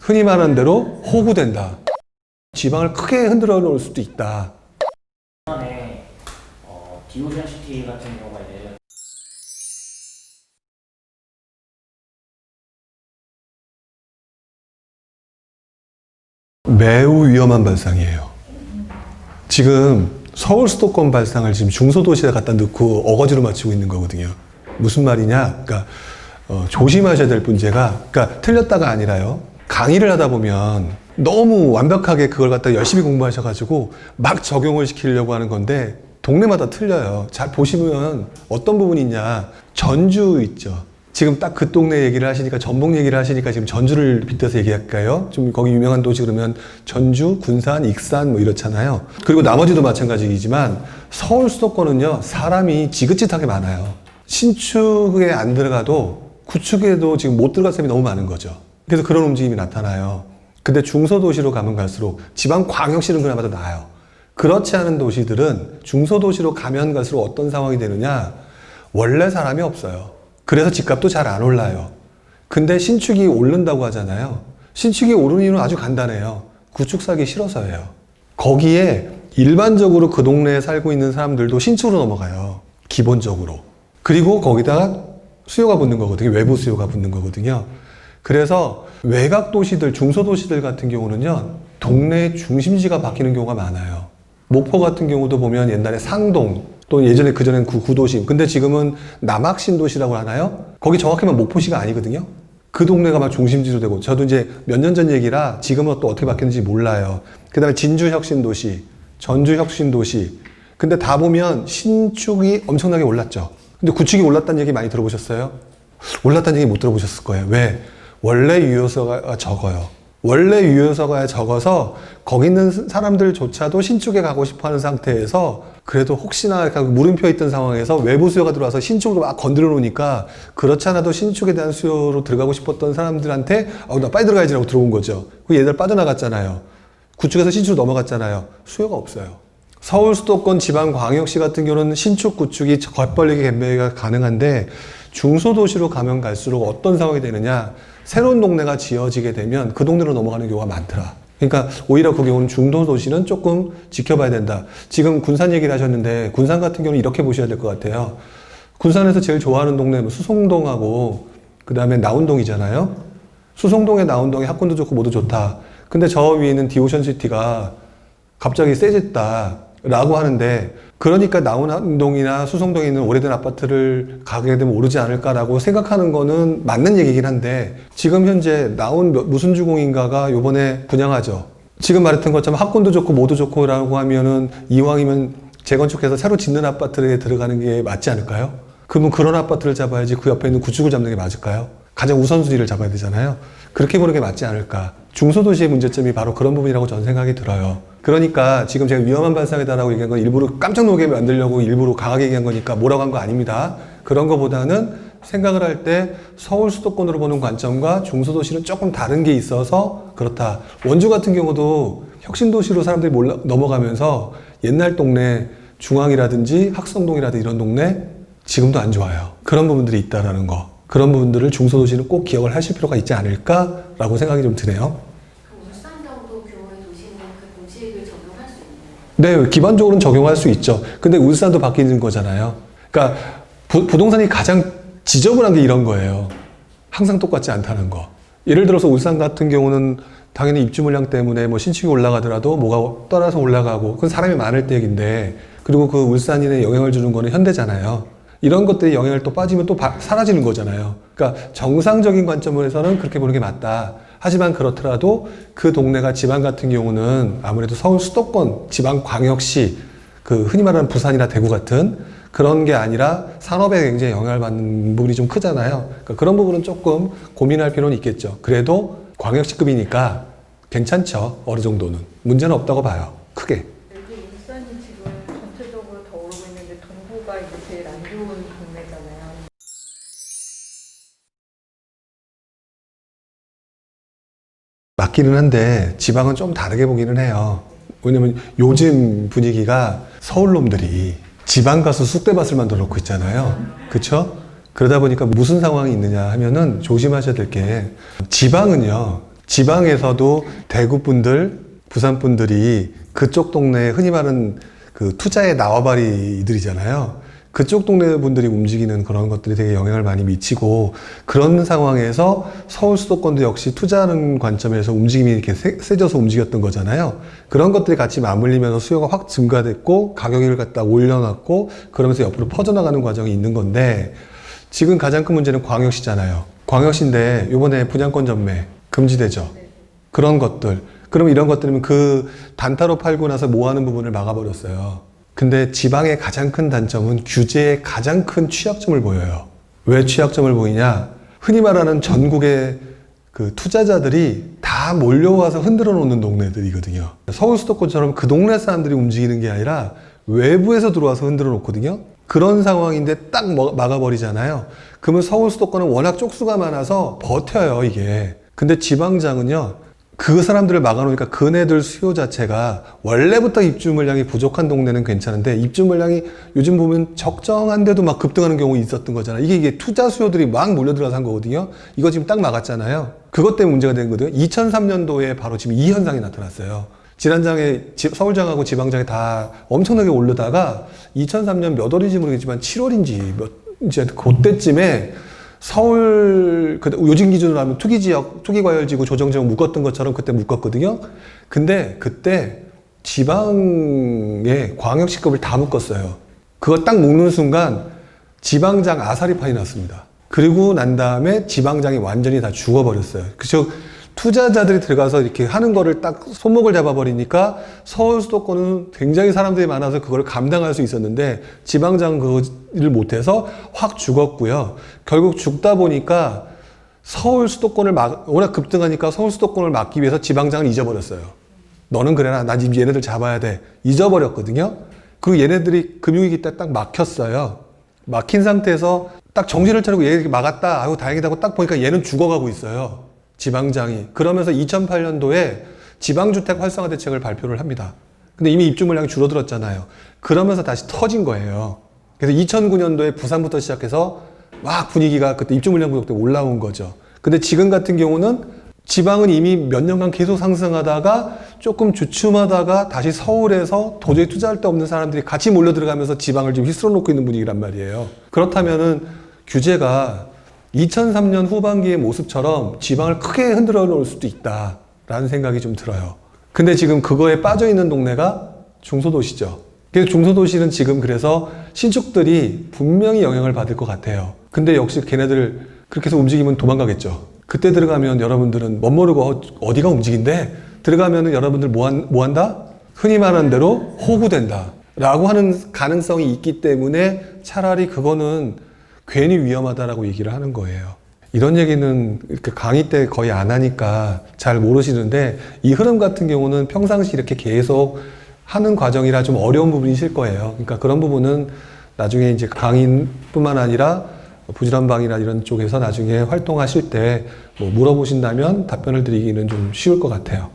흔히 말하는 대로 호구된다. 지방을 크게 흔들어 놓을 수도 있다. 부산에 디오션시티 같은 경우가 이제 매우 위험한 발상이에요. 지금 서울 수도권 발상을 지금 중소도시에 갖다 넣고 어거지로 맞추고 있는 거거든요. 무슨 말이냐? 그러니까 조심하셔야 될 문제가, 그러니까 틀렸다가 아니라요. 강의를 하다 보면 너무 완벽하게 그걸 갖다 열심히 공부하셔가지고 막 적용을 시키려고 하는 건데 동네마다 틀려요. 잘 보시면 어떤 부분이 있냐. 전주 있죠. 지금 딱 그 동네 얘기를 하시니까, 전북 얘기를 하시니까 지금 전주를 빗대서 얘기할까요? 좀 거기 유명한 도시 그러면 전주, 군산, 익산 뭐 이렇잖아요. 그리고 나머지도 마찬가지이지만 서울 수도권은요, 사람이 지긋지긋하게 많아요. 신축에 안 들어가도 구축에도 지금 못 들어갈 사람이 너무 많은 거죠. 그래서 그런 움직임이 나타나요. 근데 중소도시로 가면 갈수록 지방광역시는 그나마 더 나아요. 그렇지 않은 도시들은 중소도시로 가면 갈수록 어떤 상황이 되느냐, 원래 사람이 없어요. 그래서 집값도 잘 안 올라요. 근데 신축이 오른다고 하잖아요. 신축이 오르는 이유는 아주 간단해요. 구축 사기 싫어서예요. 거기에 일반적으로 그 동네에 살고 있는 사람들도 신축으로 넘어가요. 기본적으로. 그리고 거기다가 수요가 붙는 거거든요. 외부 수요가 붙는 거거든요. 그래서 외곽 도시들, 중소도시들 같은 경우는요, 동네 중심지가 바뀌는 경우가 많아요. 목포 같은 경우도 보면 옛날에 상동, 또 예전에 그전엔 구도심. 근데 지금은 남학신도시라고 하나요? 거기 정확히만 목포시가 아니거든요. 그 동네가 막 중심지도 되고, 저도 이제 몇 년 전 얘기라 지금은 또 어떻게 바뀌는지 몰라요. 그 다음에 진주혁신도시, 전주혁신도시. 근데 다 보면 신축이 엄청나게 올랐죠. 근데 구축이 올랐다는 얘기 많이 들어보셨어요? 올랐다는 얘기 못 들어보셨을 거예요. 왜? 원래 유효서가 적어요. 원래 유효서가 적어서 거기 있는 사람들조차도 신축에 가고 싶어 하는 상태에서, 그래도 혹시나 물음표 있던 상황에서 외부 수요가 들어와서 신축으로 막 건드려 놓으니까, 그렇지 않아도 신축에 대한 수요로 들어가고 싶었던 사람들한테 나 빨리 들어가야지라고 들어온 거죠. 그 얘들 빠져나갔잖아요. 구축에서 신축으로 넘어갔잖아요. 수요가 없어요. 서울 수도권 지방광역시 같은 경우는 신축 구축이 겉벌리게 갭매가 가능한데, 중소도시로 가면 갈수록 어떤 상황이 되느냐, 새로운 동네가 지어지게 되면 그 동네로 넘어가는 경우가 많더라. 그러니까 오히려 그 경우는 중도도시는 조금 지켜봐야 된다. 지금 군산 얘기를 하셨는데, 군산 같은 경우는 이렇게 보셔야 될 것 같아요. 군산에서 제일 좋아하는 동네는 수송동하고 그 다음에 나운동이잖아요. 수송동에 나운동에 학군도 좋고 모두 좋다. 근데 저 위에 있는 디오션시티가 갑자기 세졌다 라고 하는데, 그러니까 나운동이나 수송동에 있는 오래된 아파트를 가게 되면 오르지 않을까라고 생각하는 거는 맞는 얘기긴 한데, 지금 현재 나운 무슨 주공인가가 요번에 분양하죠. 지금 말했던 것처럼 학군도 좋고 모두 좋고 라고 하면은 이왕이면 재건축해서 새로 짓는 아파트에 들어가는 게 맞지 않을까요? 그러면 그런 아파트를 잡아야지 그 옆에 있는 구축을 잡는 게 맞을까요? 가장 우선순위를 잡아야 되잖아요. 그렇게 보는 게 맞지 않을까. 중소도시의 문제점이 바로 그런 부분이라고 저는 생각이 들어요. 그러니까 지금 제가 위험한 발상이다라고 얘기한 건 일부러 깜짝 놀게 만들려고 일부러 강하게 얘기한 거니까 뭐라고 한 거 아닙니다. 그런 거보다는 생각을 할 때 서울 수도권으로 보는 관점과 중소도시는 조금 다른 게 있어서 그렇다. 원주 같은 경우도 혁신도시로 사람들이 넘어가면서 옛날 동네 중앙이라든지 학성동이라든지 이런 동네 지금도 안 좋아요. 그런 부분들이 있다라는 거. 그런 부분들을 중소도시는 꼭 기억을 하실 필요가 있지 않을까라고 생각이 좀 드네요. 울산 정도 규모의 도시는 그 공식을 적용할 수 있나요? 네, 기본적으로는 적용할 수 있죠. 근데 울산도 바뀌는 거잖아요. 그러니까 부동산이 가장 지저분한 게 이런 거예요. 항상 똑같지 않다는 거. 예를 들어서 울산 같은 경우는 당연히 입주 물량 때문에 뭐 신축이 올라가더라도 뭐가 따라서 올라가고, 그건 사람이 많을 때 얘기인데, 그리고 그 울산인에 영향을 주는 거는 현대잖아요. 이런 것들이 영향을 또 빠지면 또 사라지는 거잖아요. 그러니까 정상적인 관점에서는 그렇게 보는 게 맞다. 하지만 그렇더라도 그 동네가 지방 같은 경우는 아무래도 서울 수도권, 지방광역시, 그 흔히 말하는 부산이나 대구 같은 그런 게 아니라 산업에 굉장히 영향을 받는 부분이 좀 크잖아요. 그러니까 그런 부분은 조금 고민할 필요는 있겠죠. 그래도 광역시급이니까 괜찮죠. 어느 정도는. 문제는 없다고 봐요. 크게. 여기 울산이 지금 전체적으로 더 오르고 있는데 동구가 이제 제일 안 좋은 동네잖아요. 맞기는 한데 지방은 좀 다르게 보기는 해요. 왜냐면 요즘 분위기가 서울 놈들이 지방 가서 쑥대밭을 만들어 놓고 있잖아요. 그쵸? 그러다 보니까 무슨 상황이 있느냐 하면은 조심하셔야 될 게, 지방은요, 지방에서도 대구 분들, 부산 분들이 그쪽 동네에 흔히 말하는 그 투자의 나와바리들이잖아요. 그쪽 동네 분들이 움직이는 그런 것들이 되게 영향을 많이 미치고, 그런 상황에서 서울 수도권도 역시 투자하는 관점에서 움직임이 이렇게 세져서 움직였던 거잖아요. 그런 것들이 같이 맞물리면서 수요가 확 증가됐고 가격을 갖다 올려놨고, 그러면서 옆으로 퍼져나가는 과정이 있는 건데, 지금 가장 큰 문제는 광역시잖아요. 광역시인데 이번에 분양권 전매 금지되죠. 그런 것들. 그러면 이런 것들이면 그 단타로 팔고 나서 모아는 부분을 막아버렸어요. 근데 지방의 가장 큰 단점은 규제의 가장 큰 취약점을 보여요. 왜 취약점을 보이냐? 흔히 말하는 전국의 그 투자자들이 다 몰려와서 흔들어 놓는 동네들이거든요. 서울 수도권처럼 그 동네 사람들이 움직이는 게 아니라 외부에서 들어와서 흔들어 놓거든요. 그런 상황인데 딱 막아버리잖아요. 그러면 서울 수도권은 워낙 쪽수가 많아서 버텨요, 이게. 근데 지방장은요, 그 사람들을 막아놓으니까 그네들 수요 자체가, 원래부터 입주 물량이 부족한 동네는 괜찮은데 입주 물량이 요즘 보면 적정한데도 막 급등하는 경우 있었던 거잖아요. 이게 투자 수요들이 막 몰려들어서 한 거거든요. 이거 지금 딱 막았잖아요. 그것 때문에 문제가 된 거거든요. 2003년도에 바로 지금 이 현상이 나타났어요. 지난장에 서울장하고 지방장에 다 엄청나게 오르다가 2003년 몇 월인지 모르겠지만 7월인지 이제 그때쯤에 서울, 요즘 기준으로 하면 투기지역, 투기과열지구 조정지역 묶었던 것처럼 그때 묶었거든요. 근데 그때 지방의 광역시급을 다 묶었어요. 그걸 딱 묶는 순간 지방장 아사리판이 났습니다. 그리고 난 다음에 지방장이 완전히 다 죽어버렸어요. 그래서 투자자들이 들어가서 이렇게 하는 거를 딱 손목을 잡아버리니까 서울 수도권은 굉장히 사람들이 많아서 그걸 감당할 수 있었는데 지방장은 그걸 못해서 확 죽었고요. 결국 죽다 보니까 서울 수도권을 워낙 급등하니까 서울 수도권을 막기 위해서 지방장을 잊어버렸어요. 너는 그래라. 나 지금 얘네들 잡아야 돼. 잊어버렸거든요. 그 얘네들이 금융위기 때 딱 막혔어요. 막힌 상태에서 딱 정신을 차리고 얘 막았다. 아이고 다행이다 하고 딱 보니까 얘는 죽어가고 있어요. 지방장이. 그러면서 2008년도에 지방주택 활성화 대책을 발표를 합니다. 근데 이미 입주 물량이 줄어들었잖아요. 그러면서 다시 터진 거예요. 그래서 2009년도에 부산부터 시작해서 막 분위기가 그때 입주 물량 부족 때문에 올라온 거죠. 근데 지금 같은 경우는 지방은 이미 몇 년간 계속 상승하다가 조금 주춤하다가 다시 서울에서 도저히 투자할 데 없는 사람들이 같이 몰려 들어가면서 지방을 지금 휘쓸어 놓고 있는 분위기란 말이에요. 그렇다면은 규제가 2003년 후반기의 모습처럼 지방을 크게 흔들어 놓을 수도 있다라는 생각이 좀 들어요. 근데 지금 그거에 빠져 있는 동네가 중소도시죠. 그래서 중소도시는 지금 그래서 신축들이 분명히 영향을 받을 것 같아요. 근데 역시 걔네들 그렇게 해서 움직이면 도망가겠죠. 그때 들어가면 여러분들은 멋모르고 어디가 움직인데, 들어가면은 여러분들 뭐 한다? 흔히 말하는 대로 호구된다 라고 하는 가능성이 있기 때문에 차라리 그거는 괜히 위험하다라고 얘기를 하는 거예요. 이런 얘기는 이렇게 강의 때 거의 안 하니까 잘 모르시는데, 이 흐름 같은 경우는 평상시 이렇게 계속 하는 과정이라 좀 어려운 부분이실 거예요. 그러니까 그런 부분은 나중에 이제 강의뿐만 아니라 부지런방이나 이런 쪽에서 나중에 활동하실 때 뭐 물어보신다면 답변을 드리기는 좀 쉬울 것 같아요.